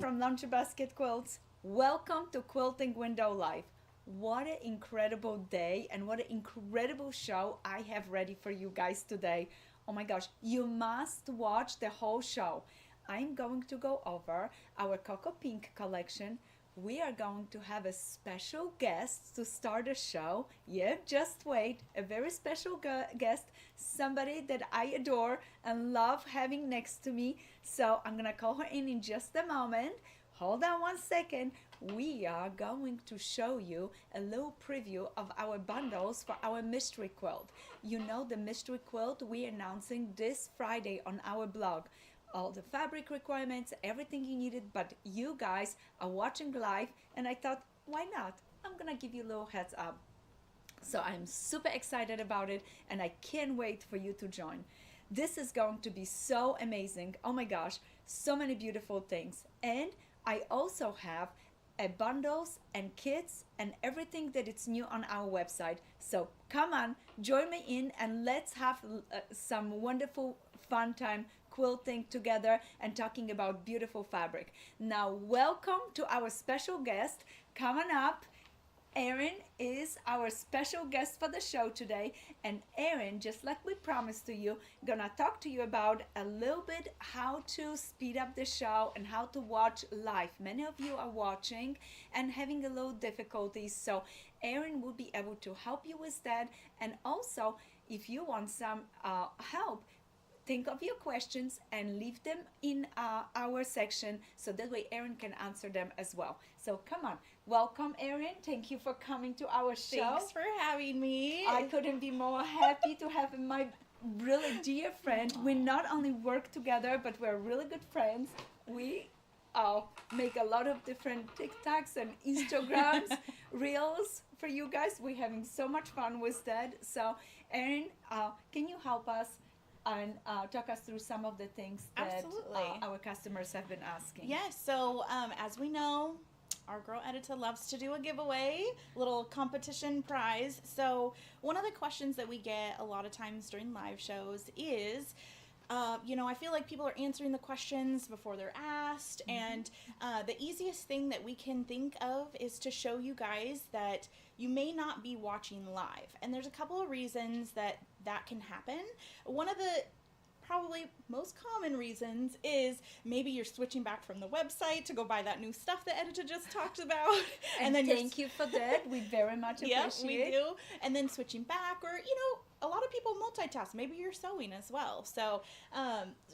from Lunch Basket Quilts. Welcome to Quilting Window Live. What an incredible day and what an incredible show I have ready for you guys today. Oh my gosh, you must watch the whole show. I'm going to go over our Cocoa Pink collection. We are going to have a special guest to start the show. Yeah, just wait. A very special guest, somebody that I adore and love having next to me. So I'm gonna call her in just a moment. Hold on one second. We are going to show you a little preview of our bundles for our mystery quilt. You know the mystery quilt we're announcing this Friday on our blog. All the fabric requirements, everything you needed, but you guys are watching live and I thought, why not? I'm gonna give you a little heads up. So I'm super excited about it and I can't wait for you to join. This is going to be so amazing. Oh my gosh, so many beautiful things. And I also have bundles and kits and everything that it's new on our website. So come on, join me in and let's have some wonderful fun time quilting together and talking about beautiful fabric. Now welcome to our special guest. Coming up, Erin is our special guest for the show today, and Erin, just like we promised to you, gonna talk to you about a little bit how to speed up the show and how to watch live. Many of you are watching and having a little difficulties, so Erin will be able to help you with that. And also, if you want some help, think of your questions and leave them in our section so that way Erin can answer them as well. So come on, welcome Erin. Thank you for coming to our show. Thanks for having me. I couldn't be more happy to have my really dear friend. We not only work together, but we're really good friends. We make a lot of different TikToks and Instagrams, reels for you guys. We're having so much fun with that. So Erin, can you help us and talk us through some of the things that our customers have been asking? Yes, so as we know, our girl Edyta loves to do a giveaway, little competition prize. So one of the questions that we get a lot of times during live shows is, I feel like people are answering the questions before they're asked, and the easiest thing that we can think of is to show you guys that you may not be watching live. And there's a couple of reasons that can happen. One of the probably most common reasons is maybe you're switching back from the website to go buy that new stuff that Edyta just talked about. And then thank you for that. We very much appreciate it. Yeah, we do. And then switching back, or, a lot of people multitask. Maybe you're sewing as well. So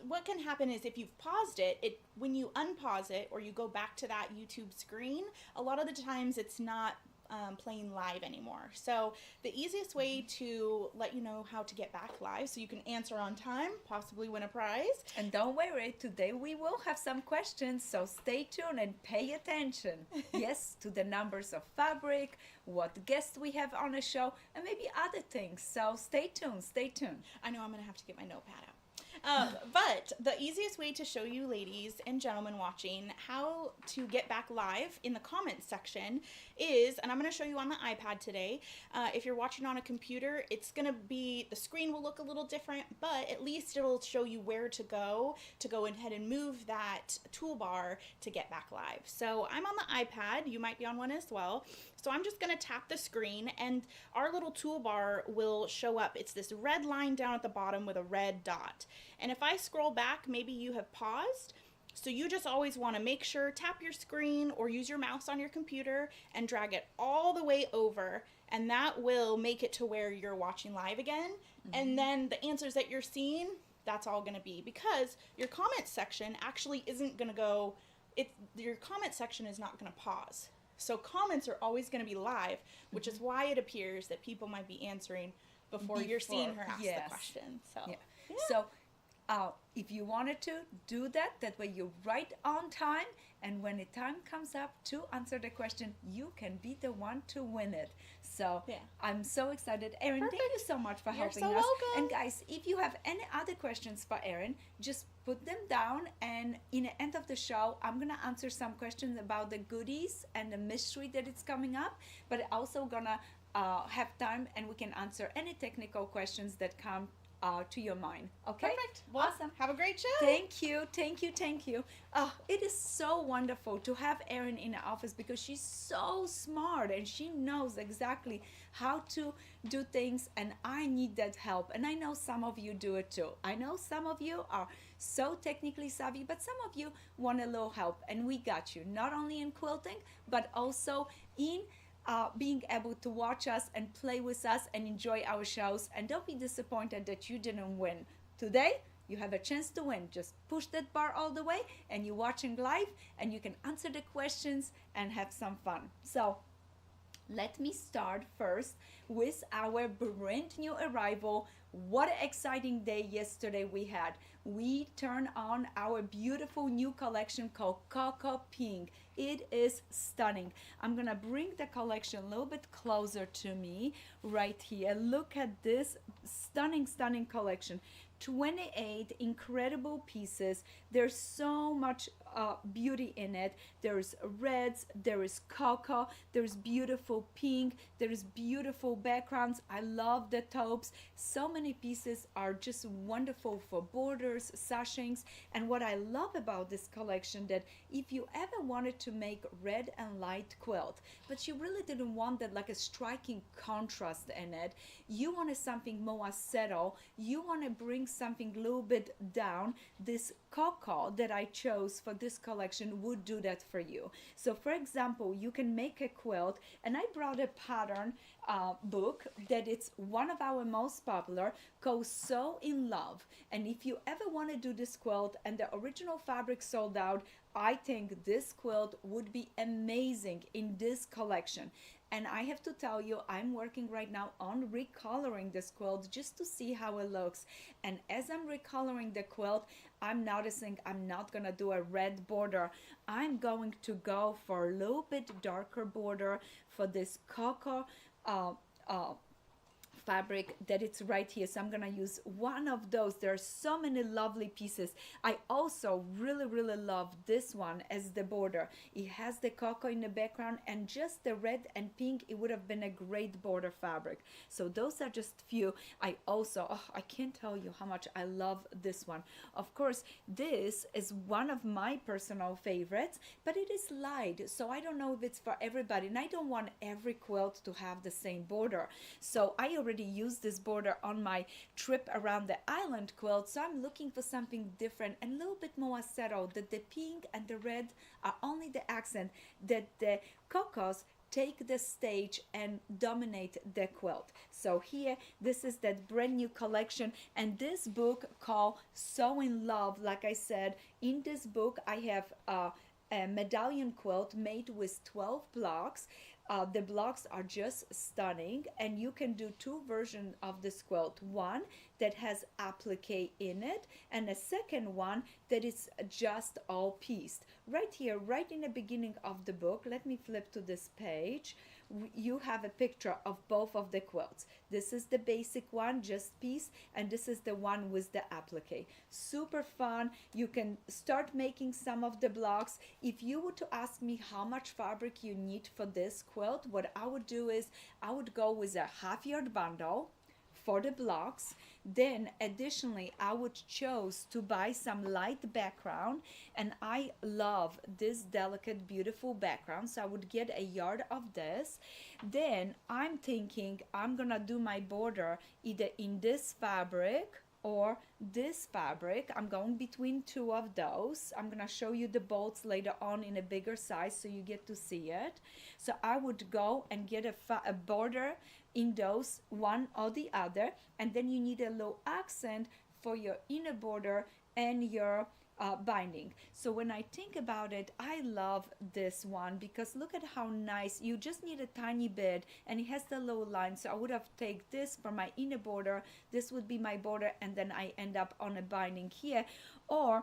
what can happen is if you've paused it, when you unpause it or you go back to that YouTube screen, a lot of the times it's not playing live anymore. So the easiest way to let you know how to get back live so you can answer on time, possibly win a prize. And don't worry, today we will have some questions, so stay tuned and pay attention. Yes, to the numbers of fabric, what guests we have on the show, and maybe other things. So stay tuned, stay tuned. I know I'm going to have to get my notepad out. But the easiest way to show you ladies and gentlemen watching how to get back live in the comments section is, and I'm going to show you on the iPad today. If you're watching on a computer, it's going to be, the screen will look a little different, but at least it'll show you where to go ahead and move that toolbar to get back live. So I'm on the iPad, you might be on one as well. So I'm just going to tap the screen and our little toolbar will show up. It's this red line down at the bottom with a red dot. And if I scroll back, maybe you have paused. So you just always want to make sure, tap your screen or use your mouse on your computer and drag it all the way over. And that will make it to where you're watching live again. And then the answers that you're seeing, that's all going to be, because your comment section actually isn't going to go, your comment section is not going to pause. So comments are always going to be live, which is why it appears that people might be answering before you're seeing her ask the question. So, So if you wanted to do that way you're right on time, and when the time comes up to answer the question, you can be the one to win it. So I'm so excited. Erin, thank you so much for helping us. Welcome. And guys, if you have any other questions for Erin, just put them down, and in the end of the show I'm gonna answer some questions about the goodies and the mystery that it's coming up, but also gonna have time and we can answer any technical questions that come to your mind. Okay. Perfect. Well, Awesome. have a great show. Thank you, thank you, thank you. It is so wonderful to have Erin in the office because she's so smart and she knows exactly how to do things, and I need that help. And I know some of you do it too. I know some of you are so technically savvy, but some of you want a little help, and we got you, not only in quilting, but also in being able to watch us and play with us and enjoy our shows. And don't be disappointed that you didn't win. Today, you have a chance to win. Just push that bar all the way and you're watching live and you can answer the questions and have some fun. So let me start first with our brand new arrival. What an exciting day yesterday we had. We turned on our beautiful new collection called Cocoa Pink. It is stunning. I'm gonna bring the collection a little bit closer to me right here. Look at this stunning collection. 28 incredible pieces. There's so much beauty in it. There's reds, there is cocoa, there's beautiful pink, there's beautiful backgrounds. I love the taupes. So many pieces are just wonderful for borders, sashings. And what I love about this collection, that if you ever wanted to make red and light quilt, but you really didn't want that like a striking contrast in it, you wanted something more settle, you want to bring something a little bit down, this cocoa that I chose for this collection would do that for you. So for example, you can make a quilt, and I brought a pattern book that it's one of our most popular, called So in Love. And if you ever want to do this quilt and the original fabric sold out, I think this quilt would be amazing in this collection. And I have to tell you, I'm working right now on recoloring this quilt just to see how it looks. And as I'm recoloring the quilt, I'm noticing I'm not gonna do a red border. I'm going to go for a little bit darker border for this cocoa fabric that it's right here. So I'm gonna use one of those. There are so many lovely pieces. I also really love this one as the border. It has the cocoa in the background and just the red and pink. It would have been a great border fabric. So those are just few. I also, I can't tell you how much I love this one. Of course, this is one of my personal favorites, but it is light, so I don't know if it's for everybody, and I don't want every quilt to have the same border. So I already used this border on my trip around the island quilt, so I'm looking for something different and a little bit more settled, that the pink and the red are only the accent, that the cocos take the stage and dominate the quilt. So here, this is that brand new collection, and this book called So in Love. Like I said, in this book I have a medallion quilt made with 12 blocks. The blocks are just stunning, and you can do two versions of this quilt. One that has applique in it, and a second one that is just all pieced. Right here, right in the beginning of the book, let me flip to this page, you have a picture of both of the quilts. This is the basic one, just piece, and this is the one with the applique. Super fun. You can start making some of the blocks. If you were to ask me how much fabric you need for this quilt, what I would do is I would go with a half-yard bundle for the blocks. Then additionally, I would choose to buy some light background, and I love this delicate beautiful background, so I would get a yard of this. Then I'm thinking I'm gonna do my border either in this fabric or this fabric. I'm going between two of those. I'm gonna show you the bolts later on in a bigger size so you get to see it. So I would go and get a border in those, one or the other, and then you need a low accent for your inner border and your binding. So when I think about it, I love this one because look at how nice. You just need a tiny bit, and it has the low line. So I would have taken this for my inner border, this would be my border, and then I end up on a binding here. Or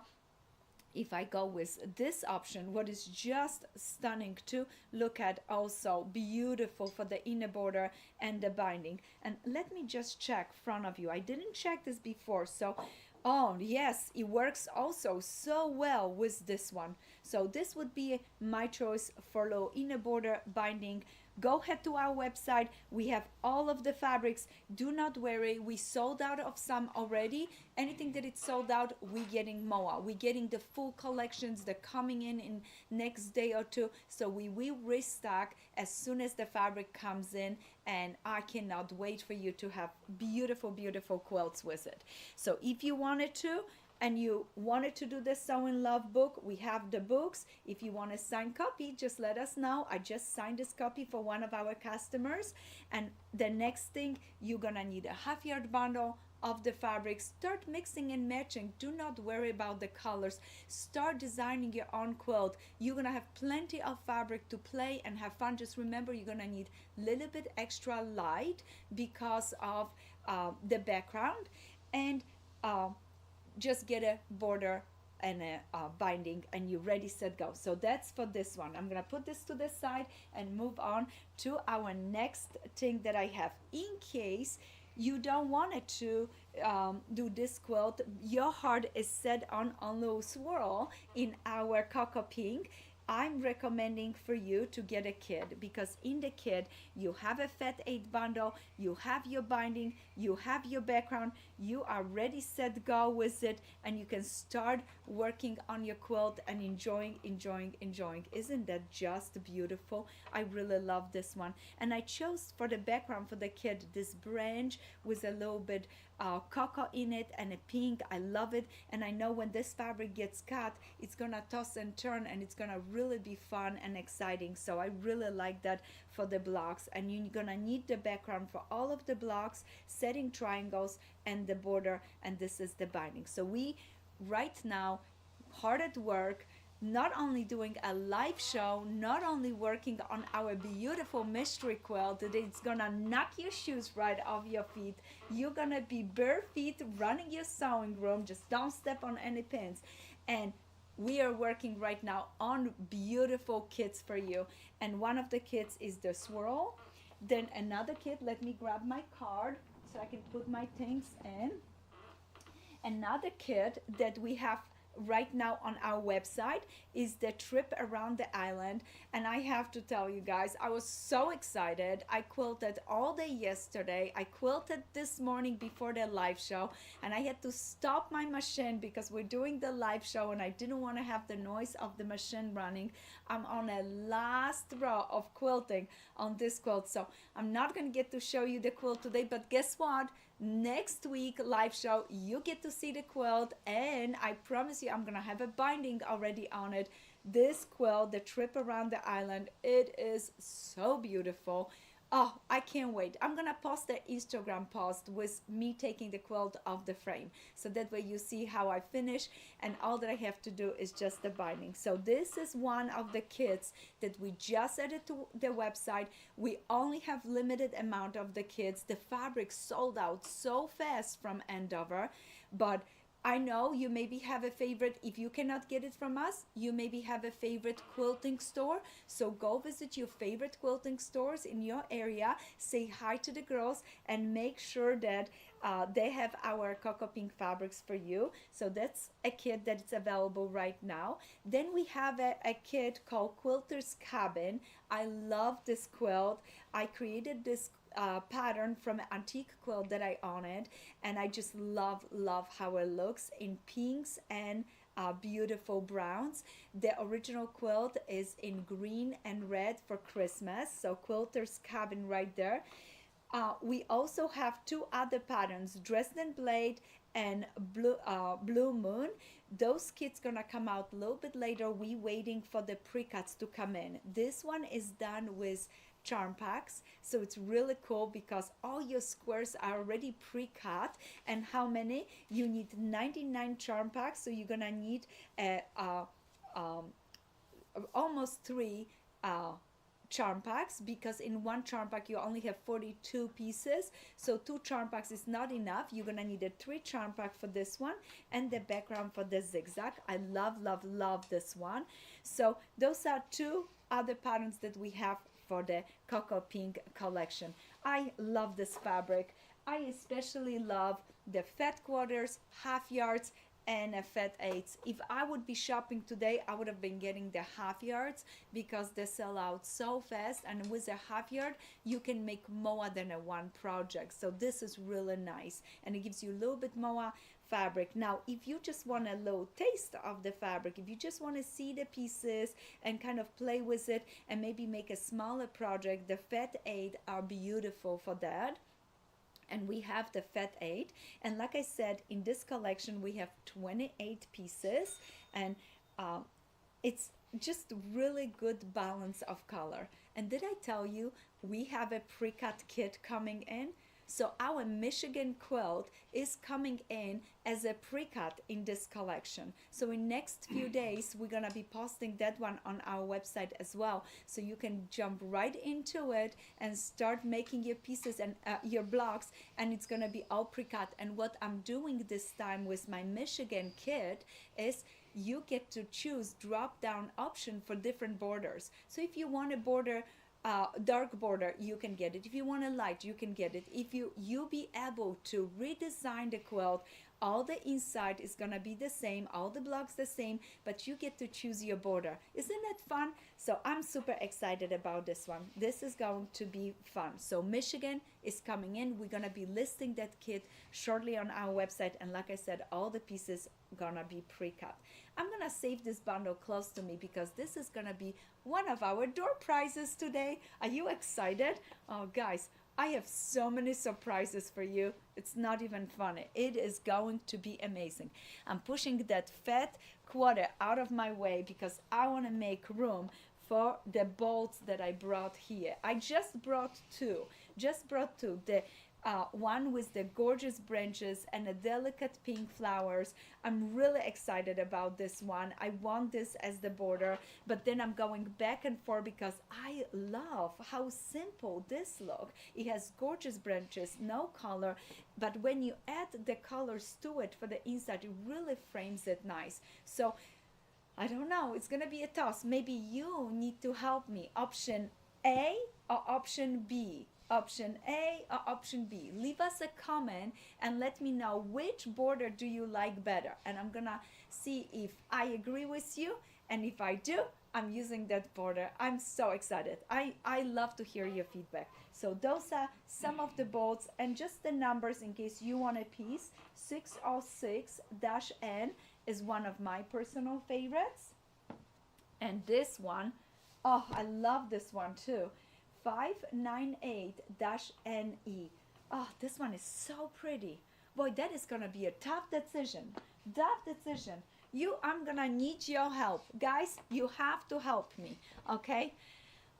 if I go with this option, what is just stunning to look at, also beautiful for the inner border and the binding. And let me just check front of you. I didn't check this before, so oh yes, it works also so well with this one. So this would be my choice for low inner border binding go head to our website. We have all of the fabrics. Do not worry, we sold out of some already. Anything that it's sold out, we getting more. We getting the full collections. They're coming in next day or two. So we will restock as soon as the fabric comes in, and I cannot wait for you to have beautiful, beautiful quilts with it. So if you wanted to, and you wanted to do the Sew in Love book, we have the books. If you want a signed copy, just let us know. I just signed this copy for one of our customers. And the next thing, you're gonna need a half yard bundle of the fabric. Start mixing and matching. Do not worry about the colors. Start designing your own quilt. You're gonna have plenty of fabric to play and have fun. Just remember, you're gonna need a little bit extra light because of the background. And just get a border and a binding, and you're ready, set, go. So that's for this one. I'm gonna put this to the side and move on to our next thing that I have. In case you don't want it to do this quilt, your heart is set on a little swirl in our cocoa pink, I'm recommending for you to get a kit, because in the kit you have a Fat 8 bundle, you have your binding, you have your background, you are ready, set, go with it, and you can start working on your quilt and enjoying. Isn't that just beautiful? I really love this one. And I chose for the background for the kit this branch with a little bit cocoa in it and a pink. I love it, and I know when this fabric gets cut, it's gonna toss and turn, and it's gonna really be fun and exciting. So I really like that for the blocks. And you're gonna need the background for all of the blocks, setting triangles, and the border, and this is the binding. So we right now hard at work, not only doing a live show, not only working on our beautiful mystery quilt that it's gonna knock your shoes right off your feet. You're gonna be bare feet running your sewing room. Just don't step on any pins. And we are working right now on beautiful kits for you. And one of the kits is the swirl. Then another kit, let me grab my card so I can put my things in. Another kit that we have right now on our website is the trip around the island. And I have to tell you guys, I was so excited. I quilted all day yesterday. I quilted this morning before the live show, and I had to stop my machine because we're doing the live show and I didn't want to have the noise of the machine running. I'm on a last row of quilting on this quilt, so I'm not going to get to show you the quilt today, but guess what? Next week live show, you get to see the quilt, and I promise you I'm gonna have a binding already on it. This quilt, the trip around the island, it is so beautiful. Oh, I can't wait. I'm gonna post the Instagram post with me taking the quilt off the frame, so that way you see how I finish, and all that I have to do is just the binding. So this is one of the kits that we just added to the website. We only have limited amount of the kits. The fabric sold out so fast from Andover, but I know you maybe have a favorite. If you cannot get it from us, you maybe have a favorite quilting store. So go visit your favorite quilting stores in your area, say hi to the girls, and make sure that they have our cocoa pink fabrics for you. So that's a kit that's available right now. Then we have a kit called Quilter's Cabin. I love this quilt. I created this pattern from an antique quilt that I owned, and I just love how it looks in pinks and beautiful browns. The original quilt is in green and red for Christmas, so Quilter's Cabin right there. We also have two other patterns, Dresden Blade and Blue Moon. Those kits gonna come out a little bit later. We waiting for the pre-cuts to come in. This one is done with charm packs, so it's really cool because all your squares are already pre-cut. And how many? You need 99 charm packs, so you're gonna need almost 3 charm packs, because in one charm pack you only have 42 pieces, so 2 charm packs is not enough. You're gonna need a 3 charm pack for this one, and the background for the zigzag. I love this one. So those are 2 other patterns that we have for the cocoa pink collection. I love this fabric. I especially love the fat quarters, half yards, and a fat eighths. If I would be shopping today, I would have been getting the half yards because they sell out so fast, and with a half yard you can make more than a one project. So this is really nice, and it gives you a little bit more fabric. Now if you just want a little taste of the fabric, if you just want to see the pieces and kind of play with it and maybe make a smaller project, the fat 8 are beautiful for that. And we have the fat 8, and like I said, in this collection we have 28 pieces, and it's just really good balance of color. And did I tell you we have a pre-cut kit coming in? So our Michigan quilt is coming in as a pre-cut in this collection. So in next few days, we're gonna be posting that one on our website as well. So you can jump right into it and start making your pieces and your blocks, and it's gonna be all pre-cut. And what I'm doing this time with my Michigan kit is you get to choose drop down option for different borders. So if you want a border, dark border, you can get it. If you want a light, you can get it. If you be able to redesign the quilt, all the inside is gonna be the same, all the blocks the same, but you get to choose your border. Isn't that fun? So I'm super excited about this one. This is going to be fun. So Michigan is coming in. We're gonna be listing that kit shortly on our website, and like I said, all the pieces gonna be pre-cut. I'm gonna save this bundle close to me because this is gonna be one of our door prizes today. Are you excited? Oh guys, I have so many surprises for you. It's not even funny. It is going to be amazing. I'm pushing that fat quarter out of my way because I want to make room for the bolts that I brought here. I just brought two. The one with the gorgeous branches and the delicate pink flowers. I'm really excited about this one. I want this as the border, but then I'm going back and forth because I love how simple this look. It has gorgeous branches, no color, but when you add the colors to it for the inside, it really frames it nice. So I don't know, it's gonna be a toss. Maybe you need to help me. Option A or option B? Option A or option B? Leave us a comment and let me know which border do you like better, and I'm gonna see if I agree with you, and if I do, I'm using that border. I'm so excited. I love to hear your feedback. So those are some of the bolts and just the numbers in case you want a piece. 606-N is one of my personal favorites, and this one, oh, I love this one too. 598-NE. Oh, this one is so pretty. Boy, that is gonna be a tough decision. I'm gonna need your help. Guys, you have to help me, okay?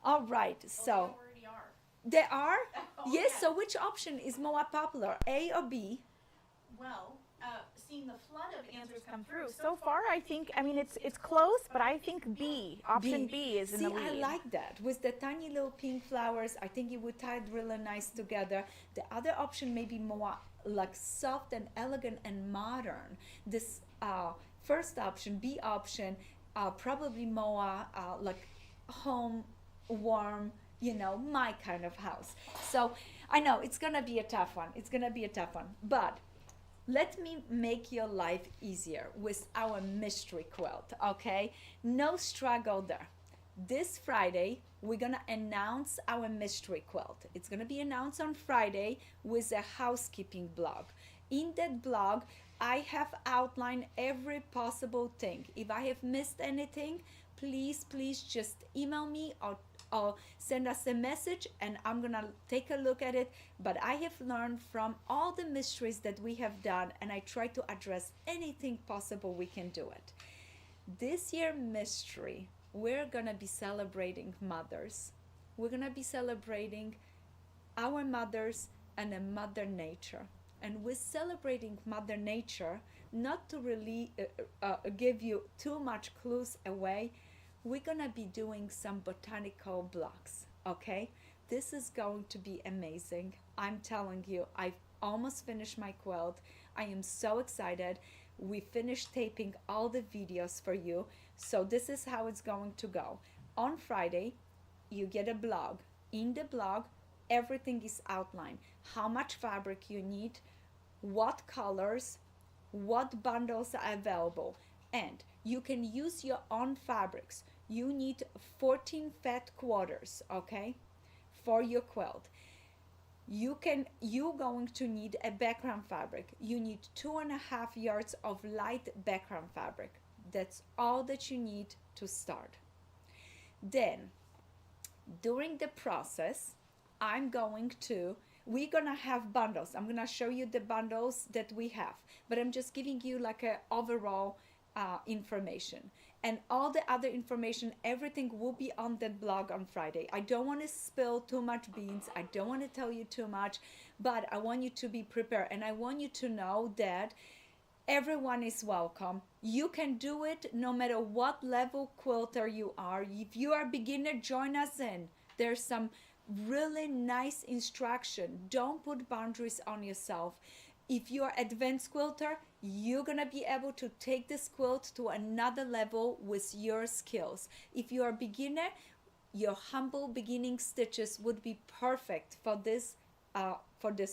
All right, so. They already are. They are? Oh, yes, yeah. so which option is more popular, A or B? Well, seeing the flood of answers come through, so far I think, I mean, it's close, but I think B, option B is in the lead. See, I like that. With the tiny little pink flowers, I think it would tie it really nice together. The other option may be more like soft and elegant and modern. This first option, B option, probably more like home, warm, you know, my kind of house. So I know it's gonna be a tough one. But let me make your life easier with our mystery quilt, okay? No struggle there. This Friday, we're gonna announce our mystery quilt. It's gonna be announced on Friday with a housekeeping blog. In that blog, I have outlined every possible thing. If I have missed anything, please just email me or send us a message and I'm gonna take a look at it. But I have learned from all the mysteries that we have done, and I try to address anything possible we can do it. This year mystery, we're gonna be celebrating mothers. We're gonna be celebrating our mothers and a Mother Nature. And with celebrating Mother Nature, not to really give you too much clues away, we're gonna be doing some botanical blocks, okay? This is going to be amazing. I'm telling you, I've almost finished my quilt. I am so excited. We finished taping all the videos for you. So this is how it's going to go. On Friday, you get a blog. In the blog, everything is outlined. How much fabric you need, what colors, what bundles are available, and you can use your own fabrics. You need 14 fat quarters, okay, for your quilt. You're going to need a background fabric. You need 2.5 yards of light background fabric. That's all that you need to start. Then during the process, we're gonna have bundles. I'm gonna show you the bundles that we have, but I'm just giving you like a overall information. And all the other information, everything will be on that blog on Friday. I don't want to spill too much beans. I don't want to tell you too much, but I want you to be prepared, and I want you to know that everyone is welcome. You can do it no matter what level quilter you are. If you are a beginner, join us in. There's some really nice instruction. Don't put boundaries on yourself. If you're advanced quilter, you're gonna be able to take this quilt to another level with your skills. If you're a beginner, your humble beginning stitches would be perfect for this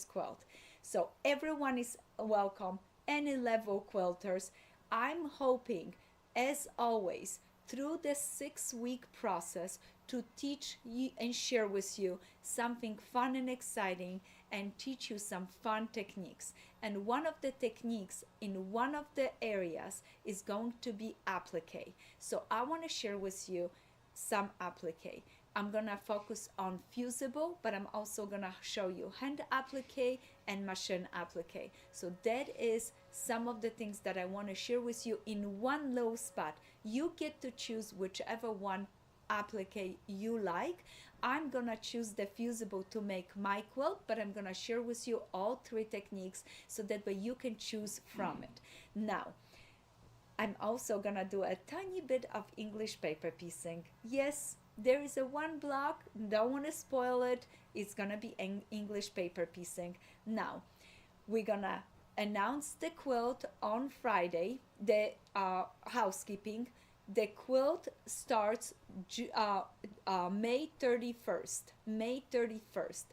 quilt. So everyone is welcome, any level quilters. I'm hoping, as always, through the 6-week process to teach you and share with you something fun and exciting, and teach you some fun techniques. And one of the techniques in one of the areas is going to be applique. So I want to share with you some applique. I'm gonna focus on fusible, but I'm also gonna show you hand applique and machine applique. So that is some of the things that I want to share with you in one low spot. You get to choose whichever one applique you like. I'm gonna choose the fusible to make my quilt, but I'm gonna share with you all 3 techniques so that way you can choose from it. Now, I'm also gonna do a tiny bit of English paper piecing. Yes, there is a one block, don't want to spoil it. It's gonna be English paper piecing. Now, we're gonna announce the quilt on Friday, the housekeeping. The quilt starts May 31st. May 31st.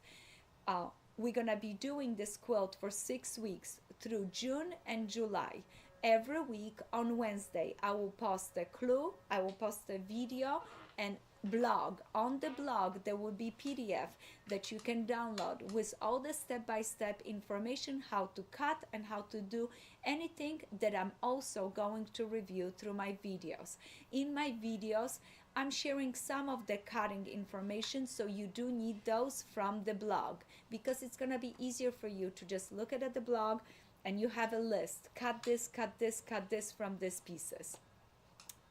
We're gonna be doing this quilt for 6 weeks through June and July. Every week on Wednesday, I will post a clue, I will post a video and blog. On the blog, there will be PDF that you can download with all the step-by-step information, how to cut and how to do anything that I'm also going to review through my videos. In my videos, I'm sharing some of the cutting information, so you do need those from the blog, because it's gonna be easier for you to just look at the blog and you have a list. Cut this, cut this, cut this from these pieces.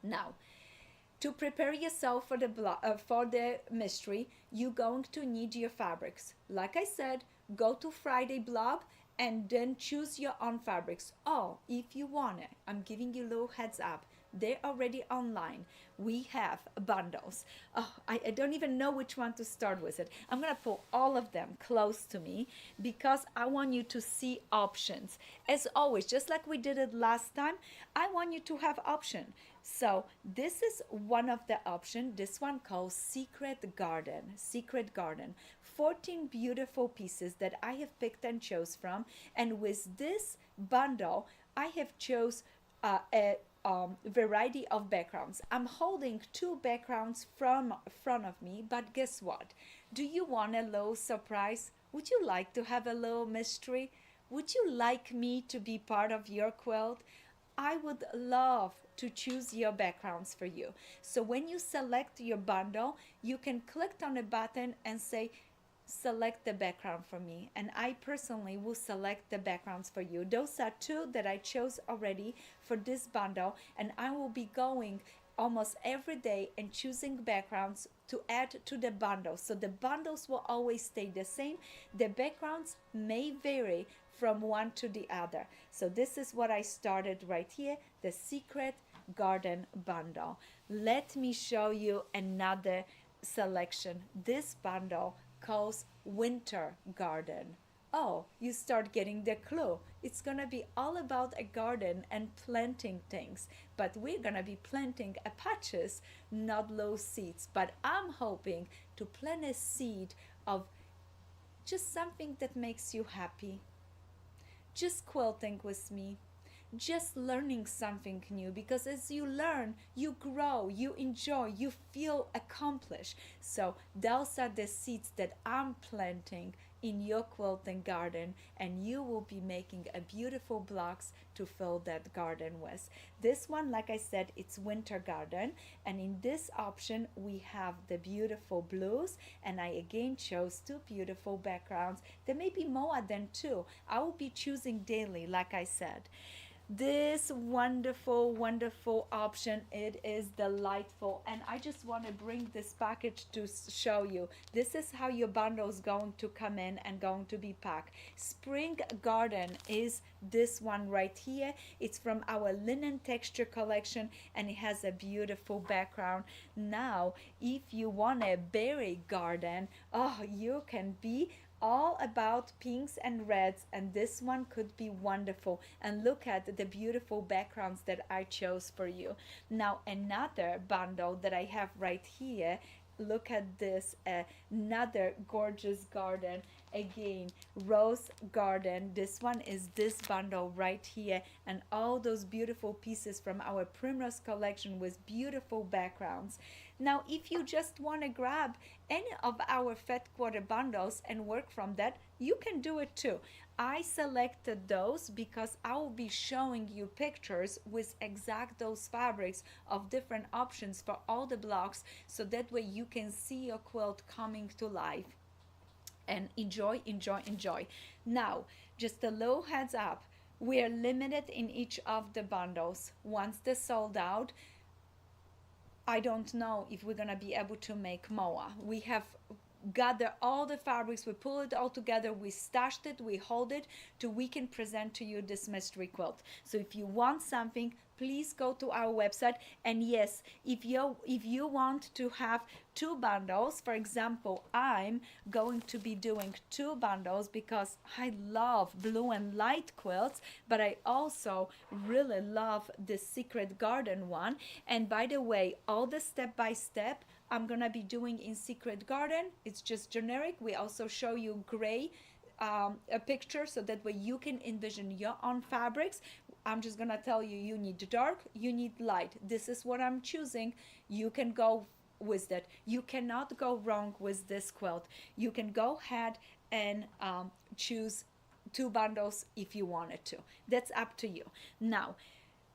Now, to prepare yourself for the mystery, you're going to need your fabrics. Like I said, go to Friday blog and then choose your own fabrics. Oh, if you want it, I'm giving you a little heads up. They're already online. We have bundles. Oh, I don't even know which one to start with it. I'm gonna pull all of them close to me because I want you to see options. As always, just like we did it last time, I want you to have option. So this is one of the options. This one called Secret Garden. Secret Garden. 14 beautiful pieces that I have picked and chose from. And with this bundle, I have chose a variety of backgrounds. I'm holding 2 backgrounds from front of me, but guess what? Do you want a little surprise? Would you like to have a little mystery? Would you like me to be part of your quilt? I would love to choose your backgrounds for you. So when you select your bundle, you can click on a button and say, select the background for me, and I personally will select the backgrounds for you. Those are 2 that I chose already for this bundle, and I will be going almost every day and choosing backgrounds to add to the bundle. So the bundles will always stay the same. The backgrounds may vary from one to the other. So this is what I started right here, the Secret Garden bundle. Let me show you another selection. This bundle calls Winter Garden. Oh, you start getting the clue. It's gonna be all about a garden and planting things, but we're gonna be planting patches, not low seeds. But I'm hoping to plant a seed of just something that makes you happy. Just quilting with me. just learning something new, because as you learn, you grow, you enjoy, you feel accomplished. So those are the seeds that I'm planting in your quilting garden, and you will be making a beautiful blocks to fill that garden with. This one, like I said, it's winter garden, and in this option we have the beautiful blues, and I again chose two beautiful backgrounds. There may be more than two. I will be choosing daily, like I said. This wonderful, wonderful option, it is delightful, and I just want to bring this package to show you. This is how your bundle is going to come in and going to be packed. Spring Garden is this one right here. It's from our linen texture collection, and it has a beautiful background. Now if you want a berry garden, oh, you can be all about pinks and reds, and this one could be wonderful. And look at the beautiful backgrounds that I chose for you. Now another bundle that I have right here, look at this, another gorgeous garden, again rose garden. This one is this bundle right here, and all those beautiful pieces from our primrose collection with beautiful backgrounds. Now if you just want to grab any of our fat quarter bundles and work from that, you can do it too. I selected those because I will be showing you pictures with exact those fabrics of different options for all the blocks, so that way you can see your quilt coming to life and enjoy, enjoy, enjoy. Now, just a little heads up, we are limited in each of the bundles. Once they're sold out, I don't know if we're gonna be able to make more. We have gather all the fabrics, we pull it all together, we stashed it, we hold it till we can present to you this mystery quilt. So if you want something, please go to our website. And yes, if you want to have two bundles, for example, I'm going to be doing two bundles because I love blue and light quilts, but I also really love the Secret Garden one. And by the way, all the step by step I'm gonna be doing in Secret Garden, it's just generic. We also show you gray a picture, so that way you can envision your own fabrics. I'm just gonna tell you, you need dark, you need light. This is what I'm choosing. You can go with that. You cannot go wrong with this quilt. You can go ahead and choose two bundles if you wanted to. That's up to you. Now,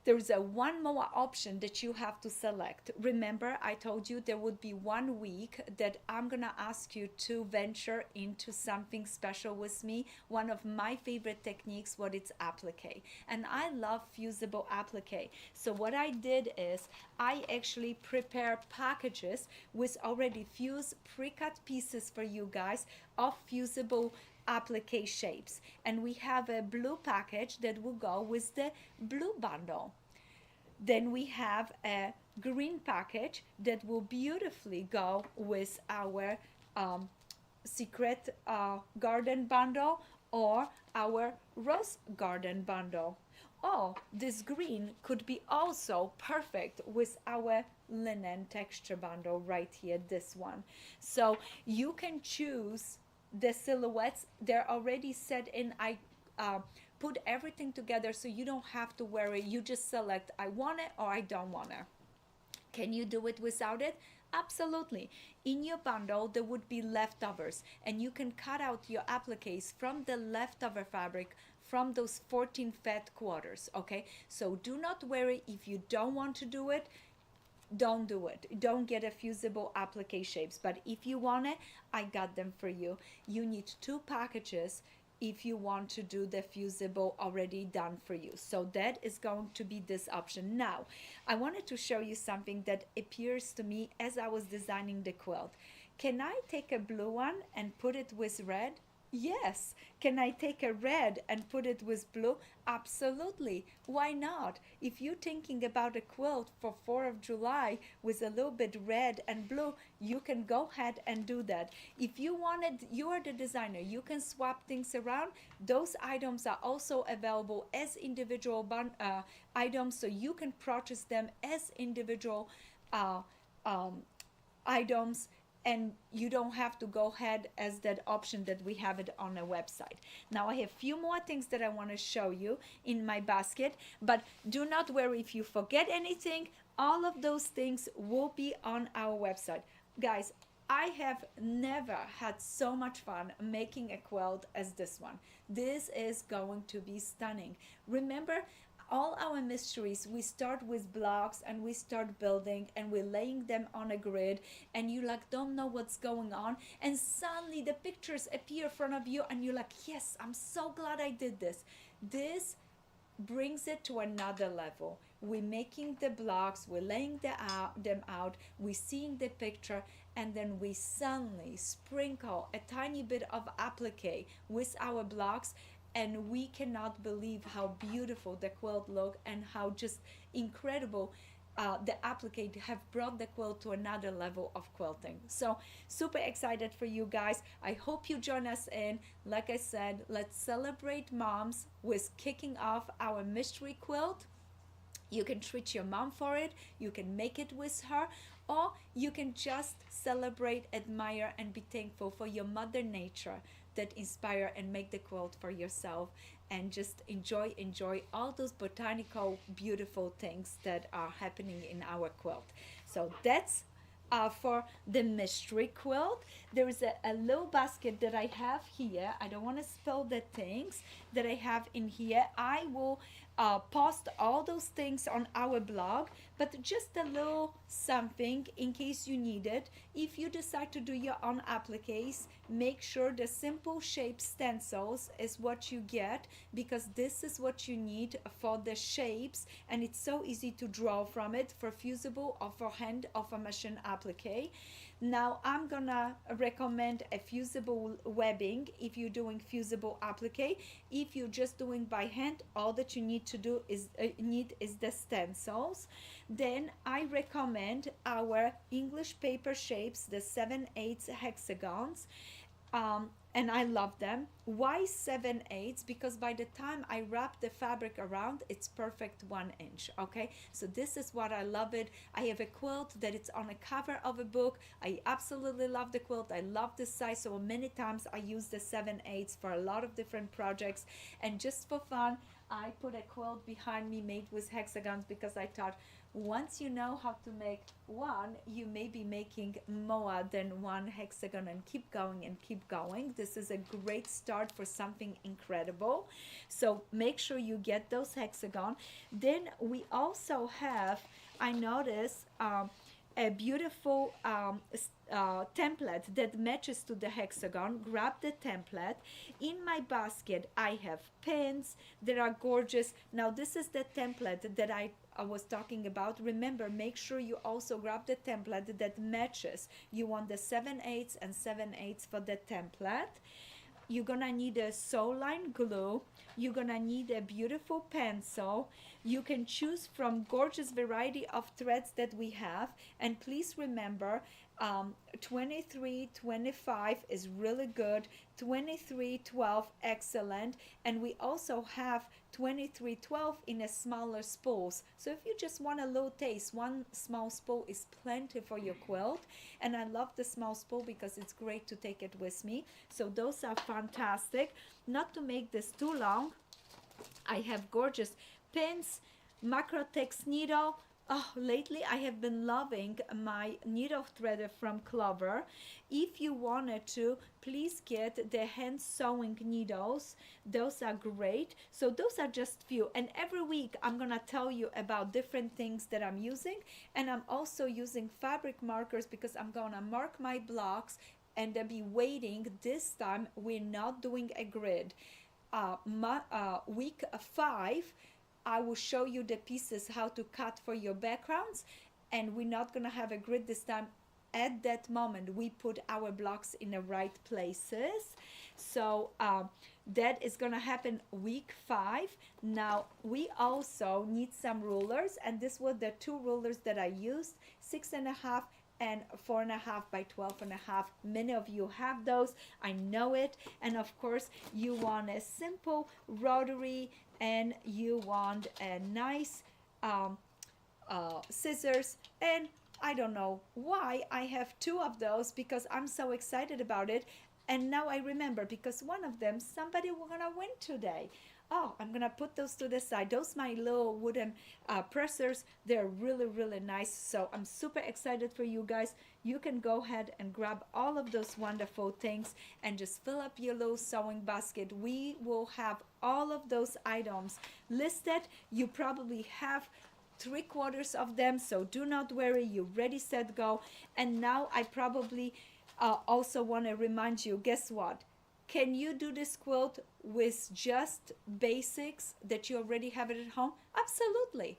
there's a one more option that you have to select. Remember, I told you there would be 1 week that I'm gonna ask you to venture into something special with me. One of my favorite techniques, what it's applique, and I love fusible applique. So what I did is I actually prepare packages with already fused pre-cut pieces for you guys of fusible applique shapes, and we have a blue package that will go with the blue bundle. Then we have a green package that will beautifully go with our Secret Garden bundle, or our Rose Garden bundle. Oh, this green could be also perfect with our linen texture bundle right here, this one. So you can choose the silhouettes. They're already set in. I put everything together so you don't have to worry. You just select, I want it or I don't want it. Can you do it without it? Absolutely. In your bundle there would be leftovers, and you can cut out your appliques from the leftover fabric from those 14 fat quarters. Okay, so do not worry. If you don't want to do it, don't do it. Don't get a fusible applique shapes. But if you want it, I got them for you. You need two packages if you want to do the fusible already done for you. So that is going to be this option. Now I wanted to show you something that appears to me as I was designing the quilt. Can I take a blue one and put it with red? Yes. Can I take a red and put it with blue? Absolutely. Why not? If you're thinking about a quilt for 4th of July with a little bit red and blue, you can go ahead and do that. If you wanted, you are the designer, you can swap things around. Those items are also available as individual items, so you can purchase them as individual items, and you don't have to go ahead as that option that we have it on a website. Now I have few more things that I want to show you in my basket, but do not worry if you forget anything. All of those things will be on our website. Guys, I have never had so much fun making a quilt as this one. This is going to be stunning. Remember, all our mysteries, we start with blocks and we start building and we're laying them on a grid, and you like don't know what's going on, and suddenly the pictures appear in front of you and you're like, yes, I'm so glad I did this. This brings it to another level. We're making the blocks, we're laying them out, we're seeing the picture, and then we suddenly sprinkle a tiny bit of applique with our blocks, and we cannot believe how beautiful the quilt look and how just incredible the applique have brought the quilt to another level of quilting. So super excited for you guys. I hope you join us in. Like I said, let's celebrate moms with kicking off our mystery quilt. You can treat your mom for it, you can make it with her, or you can just celebrate, admire, and be thankful for your mother nature that inspire and make the quilt for yourself, and just enjoy all those botanical beautiful things that are happening in our quilt. So that's for the mystery quilt. There is a little basket that I have here. I don't want to spill the things that I have in here. I will post all those things on our blog, but just a little something in case you need it. If you decide to do your own appliques, make sure the simple shape stencils is what you get, because this is what you need for the shapes, and it's so easy to draw from it for fusible or for hand or for machine applique. Now I'm gonna recommend a fusible webbing if you're doing fusible applique. If you're just doing by hand, all that you need to do is the stencils. Then I recommend our English paper shapes, the 7/8 hexagons. And I love them. Why 7/8? Because by the time I wrap the fabric around, it's perfect 1 inch. Okay, so this is what I love it. I have a quilt that it's on a cover of a book. I absolutely love the quilt. I love this size, so many times I use the 7/8 for a lot of different projects. And just for fun, I put a quilt behind me made with hexagons, because I thought once you know how to make one, you may be making more than one hexagon, and keep going and keep going. This is a great start for something incredible. So make sure you get those hexagon. Then we also have, I noticed, a beautiful template that matches to the hexagon. Grab the template. In my basket I have pins that are gorgeous. Now this is the template that I was talking about. Remember, make sure you also grab the template that matches. You want the 7/8 and 7/8 for the template. You're gonna need a sew line glue. You're gonna need a beautiful pencil. You can choose from gorgeous variety of threads that we have, and please remember 2325 is really good, 2312 excellent, and we also have 2312 in a smaller spools. So if you just want a little taste, one small spool is plenty for your quilt, and I love the small spool because it's great to take it with me. So those are fantastic. Not to make this too long, I have gorgeous pins, Macrotex needle. Oh, lately I have been loving my needle threader from Clover. If you wanted to, please get the hand sewing needles. Those are great. So those are just few. And every week I'm gonna tell you about different things that I'm using. And I'm also using fabric markers, because I'm gonna mark my blocks and I'll be waiting. This time we're not doing a grid. Week 5, I will show you the pieces how to cut for your backgrounds, and we're not gonna have a grid this time. At that moment we put our blocks in the right places. So that is gonna happen week 5. Now we also need some rulers, and this were the 2 rulers that I used, 6.5 and 4.5 by 12.5. Many of you have those, I know it. And of course you want a simple rotary, and you want a nice scissors, and I don't know why I have two of those because I'm so excited about it. And now I remember because one of them somebody will gonna win today. Oh, I'm gonna put those to the side. Those my little wooden pressers. They're really really nice. So I'm super excited for you guys. You can go ahead and grab all of those wonderful things and just fill up your little sewing basket. We will have all of those items listed. You probably have 3/4 of them, so do not worry, you ready set go. And now I probably also want to remind you, guess what, can you do this quilt with just basics that you already have it at home? Absolutely.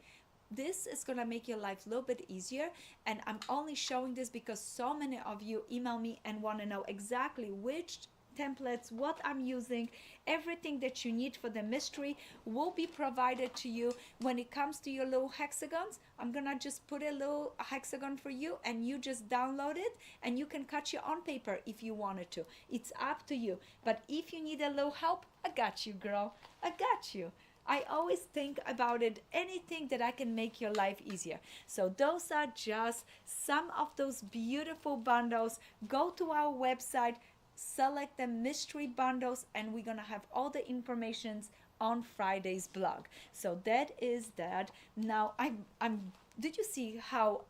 This is going to make your life a little bit easier, and I'm only showing this because so many of you email me and want to know exactly which templates, what I'm using. Everything that you need for the mystery will be provided to you. When it comes to your little hexagons, I'm gonna just put a little hexagon for you and you just download it, and you can cut your own paper if you wanted to. It's up to you. But if you need a little help, I got you, girl. I got you. I always think about it, anything that I can make your life easier. So those are just some of those beautiful bundles. Go to our website, select the mystery bundles, and we're gonna have all the informations on Friday's blog. So that is that. Now I'm did you see how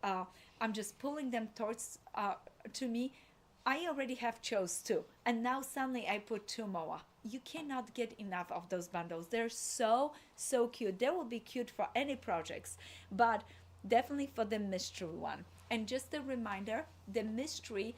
I'm just pulling them towards to me? I already have chose two, and now suddenly I put two more. You cannot get enough of those bundles. They're so cute. They will be cute for any projects, but definitely for the mystery one. And just a reminder, the mystery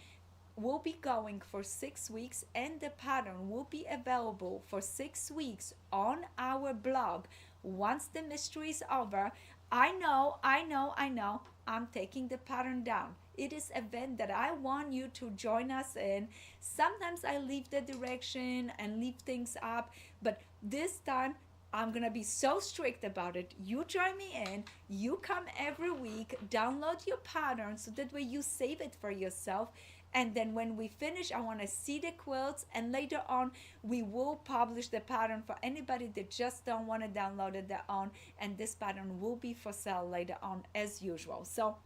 will be going for 6 weeks, and the pattern will be available for 6 weeks on our blog. Once the mystery is over, I know, I'm taking the pattern down. It is an event that I want you to join us in. Sometimes I leave the direction and leave things up, but this time I'm gonna be so strict about it. You join me in, you come every week, download your pattern so that way you save it for yourself. And then when we finish, I want to see the quilts, and later on we will publish the pattern for anybody that just don't want to download it their own, and this pattern will be for sale later on as usual. So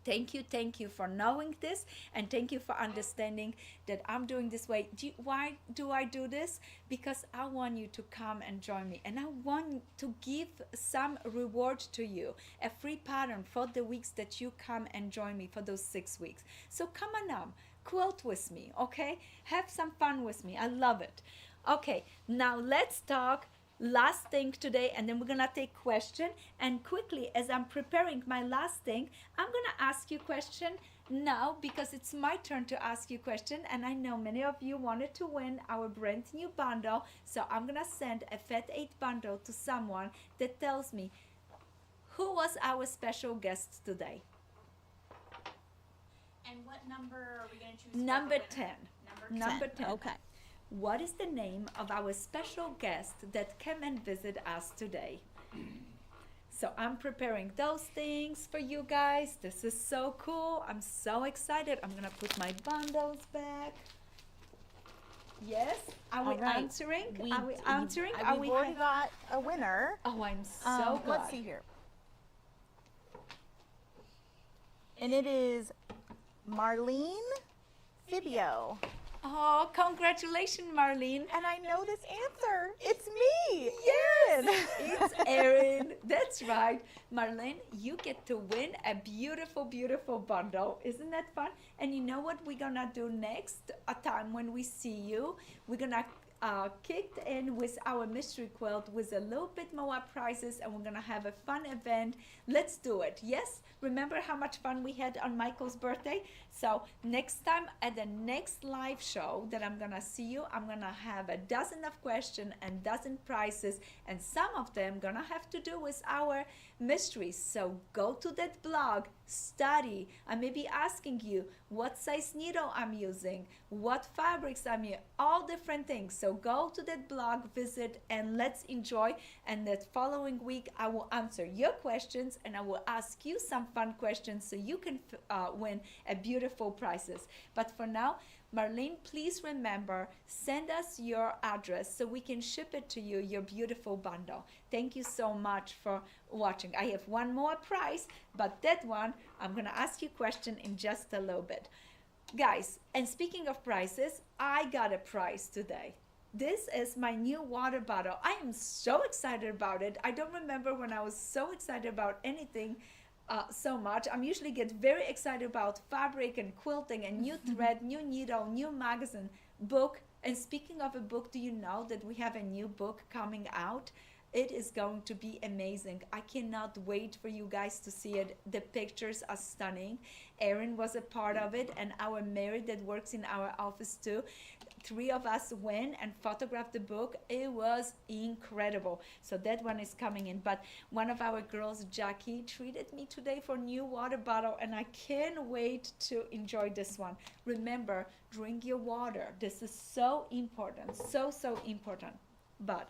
thank you for knowing this, and thank you for understanding that I'm doing this way. Why do I do this? Because I want you to come and join me, and I want to give some reward to you, a free pattern for the weeks that you come and join me for those 6 weeks. So come on now, quilt with me, okay? Have some fun with me. I love it. Okay, now let's talk last thing today, and then we're gonna take question. And quickly, as I'm preparing my last thing, I'm gonna ask you question now because it's my turn to ask you question, and I know many of you wanted to win our brand new bundle. So I'm gonna send a Fat 8 bundle to someone that tells me who was our special guest today. And what number are we going to choose? Number 10. Number 10. Okay. What is the name of our special guest that came and visit us today? So I'm preparing those things for you guys. This is so cool. I'm so excited. I'm gonna put my bundles back. Yes? Are we right. answering? Are we answering? We've already got a winner. Oh, I'm so glad. Let's see here. And it is Marlene Fibio. Oh, congratulations, Marlene. And I know this answer. It's me. Yes, Erin. it's Erin. That's right. Marlene, you get to win a beautiful, beautiful bundle. Isn't that fun? And you know what we're going to do next time when we see you? We're going to kick in with our mystery quilt with a little bit more prizes, and we're going to have a fun event. Let's do it. Yes? Remember how much fun we had on Michael's birthday? So next time at the next live show that I'm gonna see you, I'm gonna have a dozen of questions and dozen prizes, and some of them gonna have to do with our mysteries. So go to that blog, study. I may be asking you what size needle I'm using, what fabrics I'm using, all different things. So go to that blog, visit, and let's enjoy. And that following week I will answer your questions, and I will ask you some fun questions so you can win a beautiful prizes. But for now, Marlene, please remember, send us your address so we can ship it to you, your beautiful bundle. Thank you so much for watching. I have one more prize, but that one, I'm going to ask you a question in just a little bit. Guys, and speaking of prizes, I got a prize today. This is my new water bottle. I am so excited about it. I don't remember when I was so excited about anything so much. I'm usually get very excited about fabric and quilting and new thread, new needle, new magazine, book. And speaking of a book, do you know that we have a new book coming out? It is going to be amazing. I cannot wait for you guys to see it. The pictures are stunning. Erin was a part of it, and our Mary that works in our office too. 3 of us went and photographed the book. It was incredible. So that one is coming in. But one of our girls, Jackie, treated me today for new water bottle, and I can't wait to enjoy this one. Remember, drink your water. This is so important, so important. But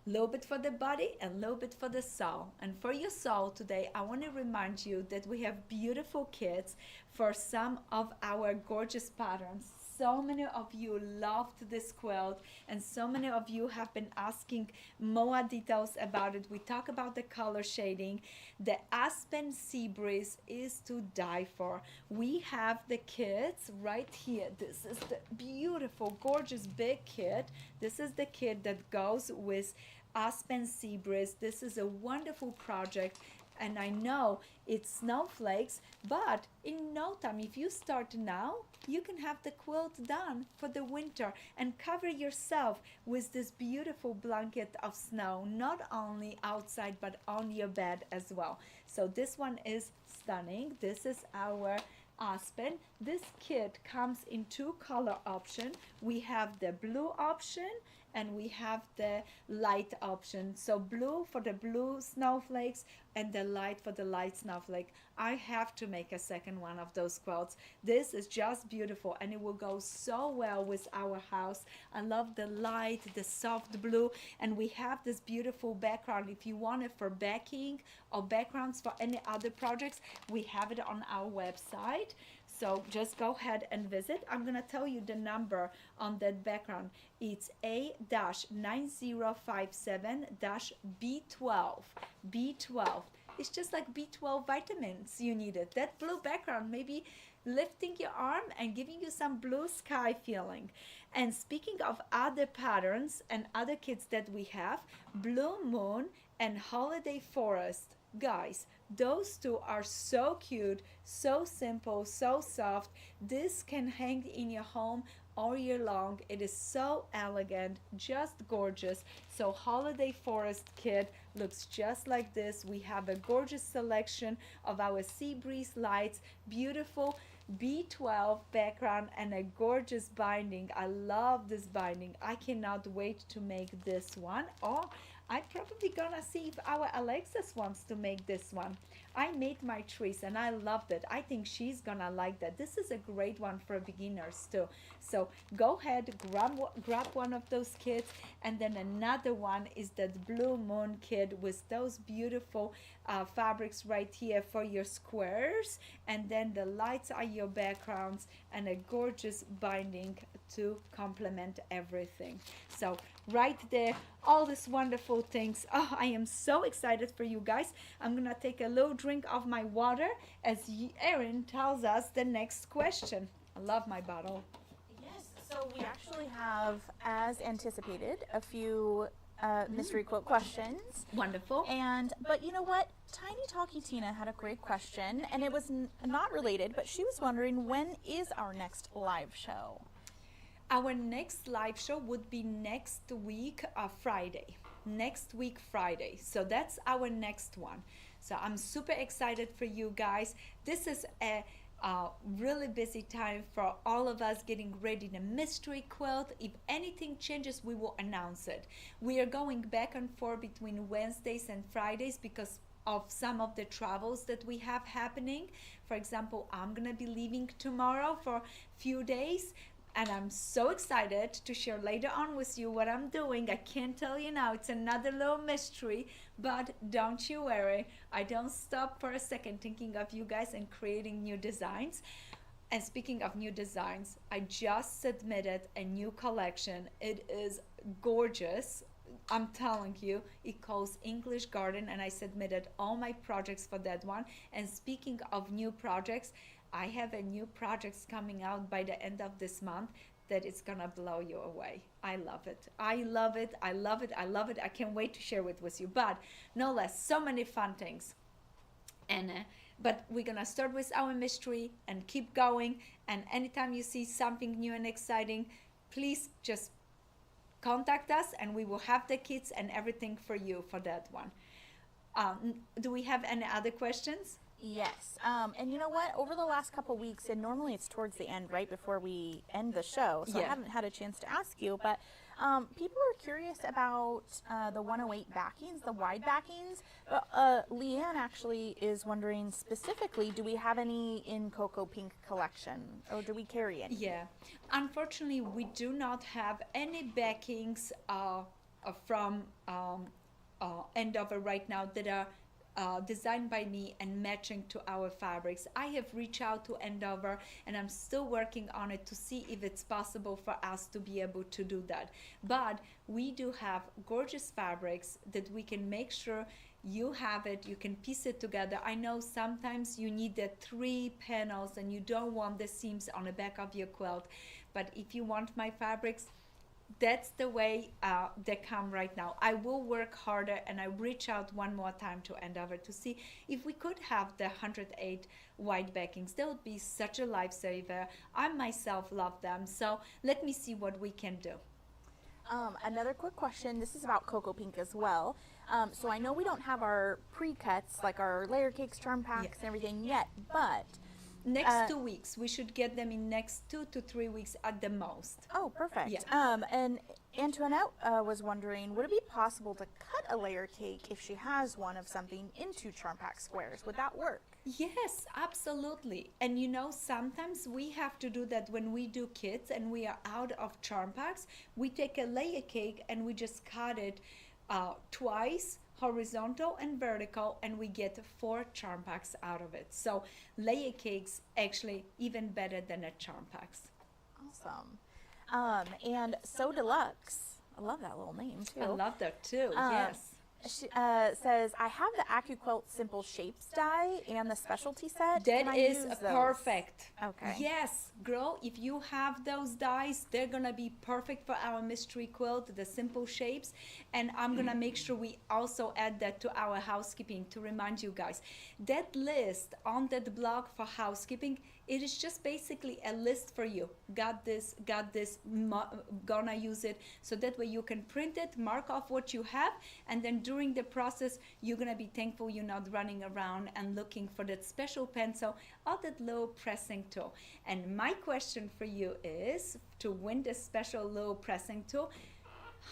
little bit for the body and a little bit for the soul. And for your soul today, I want to remind you that we have beautiful kits for some of our gorgeous patterns. So many of you loved this quilt, and so many of you have been asking more details about it. We talk about the color shading. The Aspen Sea Breeze is to die for. We have the kits right here. This is the beautiful, gorgeous big kit. This is the kit that goes with Aspen Sea Breeze. This is a wonderful project, and I know it's snowflakes, but in no time, if you start now, you can have the quilt done for the winter and cover yourself with this beautiful blanket of snow, not only outside but on your bed as well. So this one is stunning. This is our Aspen. This kit comes in 2 color options. We have the blue option and we have the light option. So blue for the blue snowflakes and the light for the light snowflake. I have to make a second one of those quilts. This is just beautiful, and it will go so well with our house. I love the light, the soft blue, and we have this beautiful background. If you want it for backing or backgrounds for any other projects, we have it on our website. So just go ahead and visit. I'm going to tell you the number on that background. It's A-9057-B12. B12. It's just like B12 vitamins you needed. That blue background, maybe lifting your arm and giving you some blue sky feeling. And speaking of other patterns and other kits that we have, Blue Moon and Holiday Forest. Guys, those 2 are so cute, so simple, so soft. This can hang in your home all year long. It is so elegant, just gorgeous. So Holiday Forest kit looks just like this. We have a gorgeous selection of our Sea Breeze lights, beautiful B12 background, and a gorgeous binding. I love this binding. I cannot wait to make this one. Or I'm probably gonna see if our Alexis wants to make this one. I made my trees and I loved it. I think she's gonna like that. This is a great one for beginners too. So go ahead, grab one of those kits. And then another one is that Blue Moon kit with those beautiful fabrics right here for your squares. And then the lights are your backgrounds and a gorgeous binding to complement everything. So right there, all these wonderful things. Oh, I am so excited for you guys. I'm gonna take a little drink of my water as Erin tells us the next question. I love my bottle. Yes, so we actually have, as anticipated, a few mystery quote questions. Wonderful. But you know what? Tiny Talkie Tina had a great question, and it was not related, but she was wondering, when is our next live show? Our next live show would be next week, Friday. Next week, Friday. So that's our next one. So I'm super excited for you guys. This is a really busy time for all of us getting ready the mystery quilt. If anything changes, we will announce it. We are going back and forth between Wednesdays and Fridays because of some of the travels that we have happening. For example, I'm gonna be leaving tomorrow for a few days. and I'm so excited to share later on with you what I'm doing. I can't tell you now, it's another little mystery, but don't you worry, I don't stop for a second thinking of you guys and creating new designs. And speaking of new designs, I just submitted a new collection. It is gorgeous. I'm telling you, it calls English Garden, and I submitted all my projects for that one. And speaking of new projects, I have a new projects coming out by the end of this month that is gonna blow you away. I love it. I love it. I love it. I love it. I can't wait to share it with you. But no less, so many fun things. And but we're gonna start with our mystery and keep going. And anytime you see something new and exciting, please just contact us, and we will have the kits and everything for you for that one. Do we have any other questions? Yes. And you know what? Over the last couple weeks, and normally it's towards the end, right before we end the show, so I Yeah. haven't had a chance to ask you, but people are curious about the 108 backings, the wide backings. Leanne actually is wondering specifically, do we have any in Cocoa Pink collection, or do we carry any? Yeah, unfortunately, we do not have any backings from Endover right now that are designed by me and matching to our fabrics. I have reached out to Endover, and I'm still working on it to see if it's possible for us to be able to do that. But we do have gorgeous fabrics that we can make sure you have it, you can piece it together. I know sometimes you need the 3 panels and you don't want the seams on the back of your quilt, but if you want my fabrics, that's the way they come right now. I will work harder, and I reach out one more time to Endeavor to see if we could have the 108 white backings. That would be such a lifesaver. I myself love them, so let me see what we can do. Another quick question. This is about Cocoa Pink as well. So I know we don't have our pre-cuts, like our layer cakes, charm packs, and everything yet, but Next 2 weeks, we should get them in next 2 to 3 weeks at the most. oh, perfect. Yeah. And Antoinette was wondering, would it be possible to cut a layer cake if she has one of something into charm pack squares? Would that work? Yes, absolutely. And you know, sometimes we have to do that when we do kits and we are out of charm packs. We take a layer cake and we just cut it twice, horizontal and vertical, and we get 4 charm packs out of it. So layer cakes actually even better than a charm packs. Awesome. And So Deluxe, I love that little name too. I love that too. Yes. She says, I have the AccuQuilt Simple Shapes die and the specialty set. Can That I is use those? perfect. Okay. Yes, girl, if you have those dies, they're gonna be perfect for our mystery quilt, the simple shapes. And I'm gonna make sure we also add that to our housekeeping to remind you guys. That list on that blog for housekeeping, it is just basically a list for you. Got this, gonna use it. So that way you can print it, mark off what you have, and then during the process, you're gonna be thankful you're not running around and looking for that special pencil or that little pressing tool. And my question for you is, to win this special little pressing tool,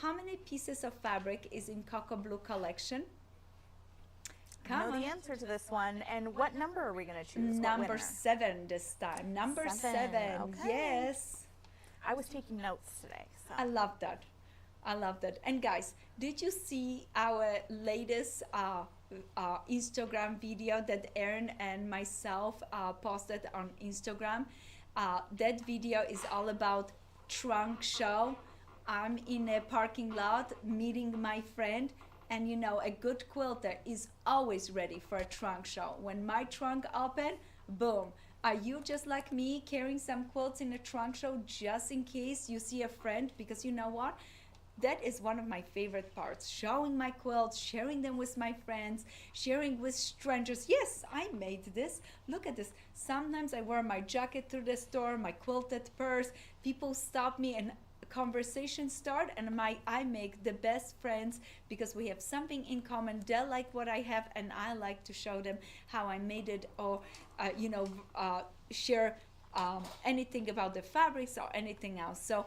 how many pieces of fabric is in Cocoa Blue collection? I know the answer to this one. And what number are we going to choose? What Number winner? 7 this time. Number 7. Okay. Yes. I was taking notes today. So. I love that. I love that. And guys, did you see our latest Instagram video that Erin and myself posted on Instagram? That video is all about trunk show. I'm in a parking lot meeting my friend, and you know, a good quilter is always ready for a trunk show. When my trunk open, boom. Are you just like me, carrying some quilts in a trunk show just in case you see a friend? Because you know what? That is one of my favorite parts. Showing my quilts, sharing them with my friends, sharing with strangers. Yes, I made this. Look at this. Sometimes I wear my jacket through the store, my quilted purse. People stop me and conversation start, and I make the best friends because we have something in common. They like what I have, and I like to show them how I made it, or share anything about the fabrics or anything else. So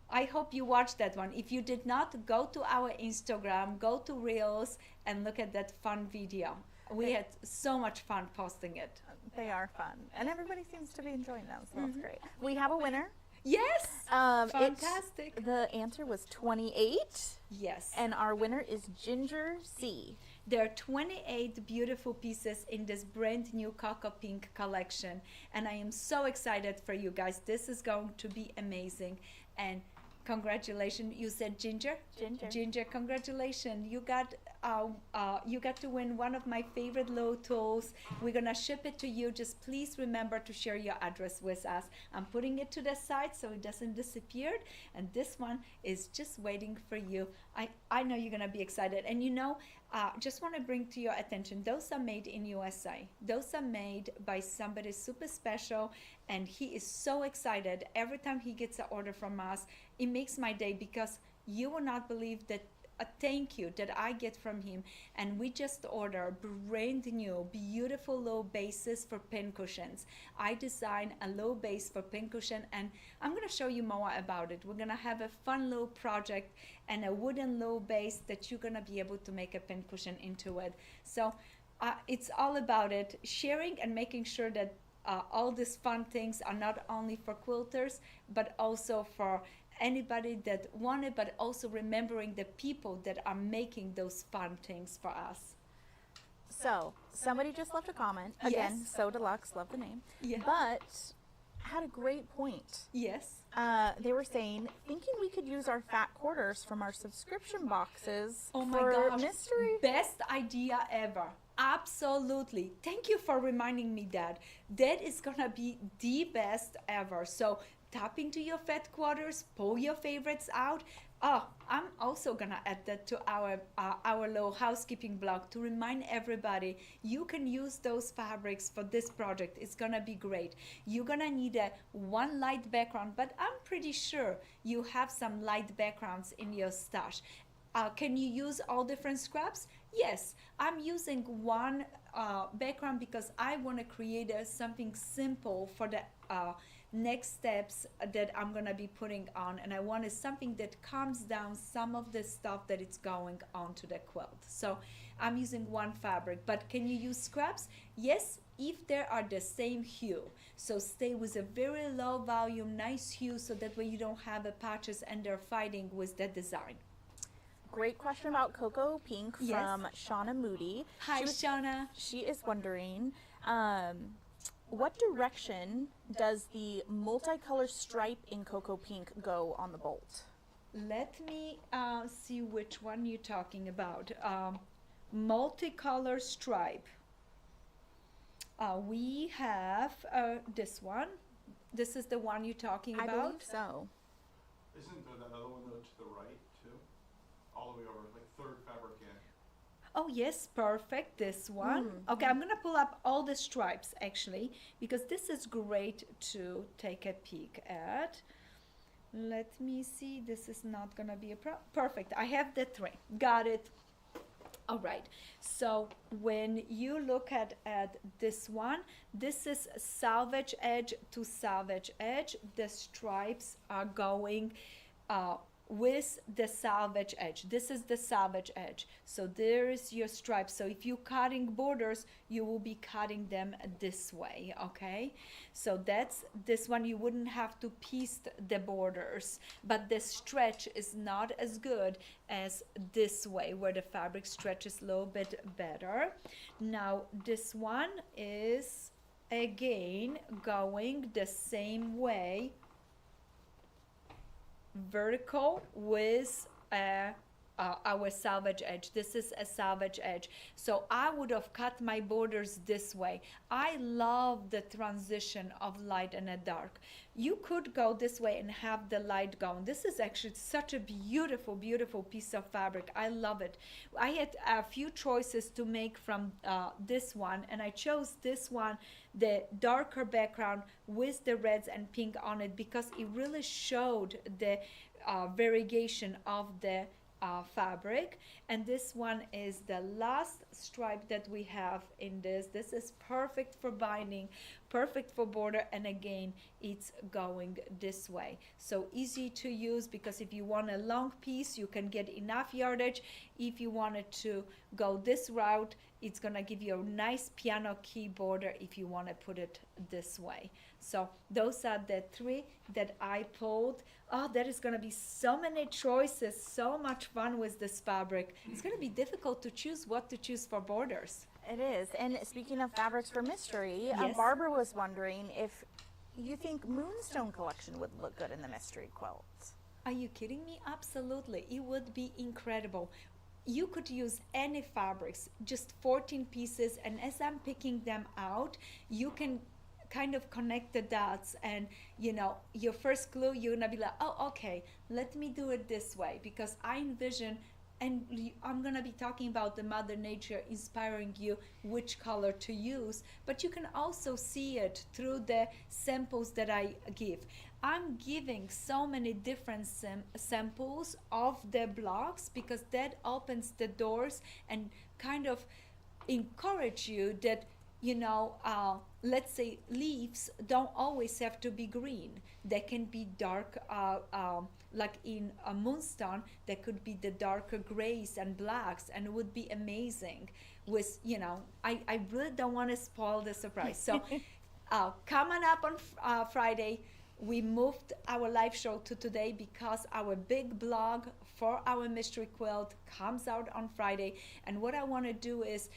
I hope you watched that one. If you did not, go to our Instagram, go to Reels, and look at that fun video. We had so much fun posting it. They are fun. And everybody seems to be enjoying them, so that's great. We have a winner. Yes. Fantastic. The answer was 28, Yes. and our winner is Ginger C. There are 28 beautiful pieces in this brand new Cocoa Pink collection, and I am so excited for you guys. This is going to be amazing. And congratulations, you said Ginger? Ginger. Congratulations. You got to win one of my favorite low tools. We're gonna ship it to you. Just please remember to share your address with us. I'm putting it to the side so it doesn't disappear, and this one is just waiting for you. I know you're gonna be excited. And just want to bring to your attention, those are made in USA. Those are made by somebody super special, and he is so excited every time he gets an order from us. It makes my day, because you will not believe that a thank you that I get from him. And we just ordered brand new beautiful low bases for pincushions. I designed a low base for pincushion, and I'm going to show you more about it. We're going to have a fun low project and a wooden low base that you're going to be able to make a pincushion into it. So it's all about it, sharing and making sure that all these fun things are not only for quilters but also for anybody that want it, but also remembering the people that are making those fun things for us. So, somebody just left a comment. Again, Yes. So Deluxe, love the name. Yeah. But had a great point. Yes. They were saying, thinking we could use our fat quarters from our subscription boxes Oh my for gosh. mystery. Best idea ever. Absolutely. Thank you for reminding me that. That is gonna be the best ever. So tap into your fat quarters, pull your favorites out. Oh, I'm also gonna add that to our little housekeeping blog to remind everybody you can use those fabrics for this project. It's gonna be great. You're gonna need a one light background, but I'm pretty sure you have some light backgrounds in your stash. Can you use all different scraps? Yes, I'm using one background because I want to create something simple for the next steps that I'm gonna be putting on, and I wanted something that calms down some of the stuff that is going onto the quilt. So I'm using one fabric, but can you use scraps? Yes, if they are the same hue. So stay with a very low volume, nice hue, so that way you don't have the patches and they're fighting with the design. Great question about Cocoa Pink Yes. from Shauna Moody. Hi, Shauna. She is wondering, what direction does the multicolor stripe in Cocoa Pink go on the bolt? Let me see which one you're talking about. Multicolor stripe. We have this one. This is the one you're talking I about? believe so. Isn't there that other one though to the right too? All the way over, like third fabric in. Oh yes, perfect, this one. Okay, I'm gonna pull up all the stripes actually, because this is great to take a peek at. Let me see, this is not gonna be a perfect. I have the three, got it. All right, so when you look at this one, this is salvage edge to salvage edge. The stripes are going with the salvage edge. This is the salvage edge. So there is your stripe. So if you're cutting borders, you will be cutting them this way, okay? So that's this one. You wouldn't have to piece the borders, but the stretch is not as good as this way, where the fabric stretches a little bit better. Now this one is again going the same way, vertical with our salvage edge. This is a salvage edge. So I would have cut my borders this way. I love the transition of light and a dark. You could go this way and have the light going. This is actually such a beautiful, beautiful piece of fabric. I love it. I had a few choices to make from this one, and I chose this one, the darker background with the reds and pink on it, because it really showed the variegation of the fabric. And this one is the last stripe that we have in this. This is perfect for binding, perfect for border, and again it's going this way. So easy to use, because if you want a long piece you can get enough yardage. If you wanted to go this route, it's gonna give you a nice piano key border if you want to put it this way. So those are the three that I pulled. Oh, there is going to be so many choices, so much fun with this fabric. It's going to be difficult to choose what to choose for borders. It is. And speaking of fabrics for mystery, Yes. Barbara was wondering if you think Moonstone collection would look good in the mystery quilt. Are you kidding me? Absolutely. It would be incredible. You could use any fabrics, just 14 pieces, and as I'm picking them out, you can kind of connect the dots, and your first clue, you're gonna be like, oh, okay, let me do it this way, because I envision, and I'm gonna be talking about the Mother Nature inspiring you which color to use, but you can also see it through the samples that I give. I'm giving so many different samples of the blocks because that opens the doors and kind of encourage you that let's say leaves don't always have to be green. They can be dark, like in a moonstone, there could be the darker grays and blacks, and it would be amazing. With I really don't want to spoil the surprise. So coming up on Friday, we moved our live show to today because our big blog for our mystery quilt comes out on Friday. And what I want to do is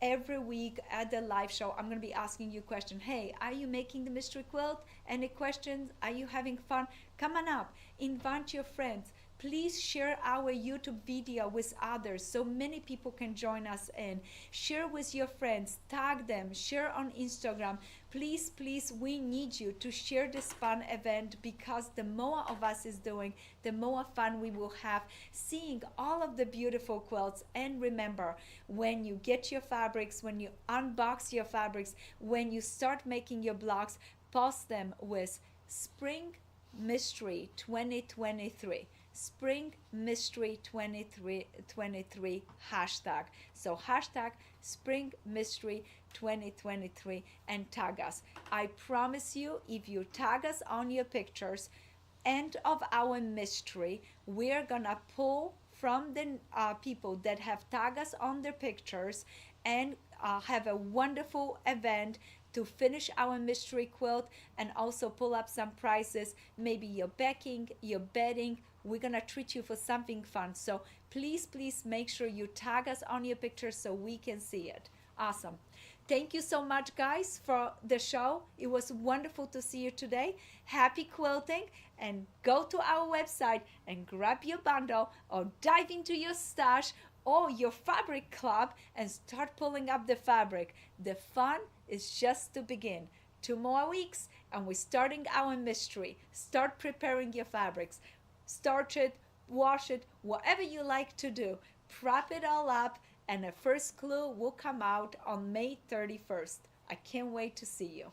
every week at the live show, I'm going to be asking you questions. Hey, are you making the mystery quilt? Any questions? Are you having fun? Come on up. Invite your friends. Please share our YouTube video with others so many people can join us in. Share with your friends, tag them, share on Instagram. Please, please, we need you to share this fun event because the more of us is doing, the more fun we will have seeing all of the beautiful quilts. And remember, when you get your fabrics, when you unbox your fabrics, when you start making your blocks, post them with Spring Mystery 2023. Spring Mystery 2023 hashtag. So hashtag Spring Mystery 2023 and tag us. I promise you, if you tag us on your pictures, end of our mystery, we're gonna pull from the people that have tagged us on their pictures and have a wonderful event to finish our mystery quilt and also pull up some prizes. Maybe your backing, your bedding. We're gonna treat you for something fun. So please, please make sure you tag us on your pictures so we can see it. Awesome. Thank you so much, guys, for the show. It was wonderful to see you today. Happy quilting, and go to our website and grab your bundle or dive into your stash or your fabric club and start pulling up the fabric. The fun is just to begin. 2 more weeks and we're starting our mystery. Start preparing your fabrics. Starch it, wash it, whatever you like to do. Prep it all up, and the first clue will come out on May 31st. I can't wait to see you.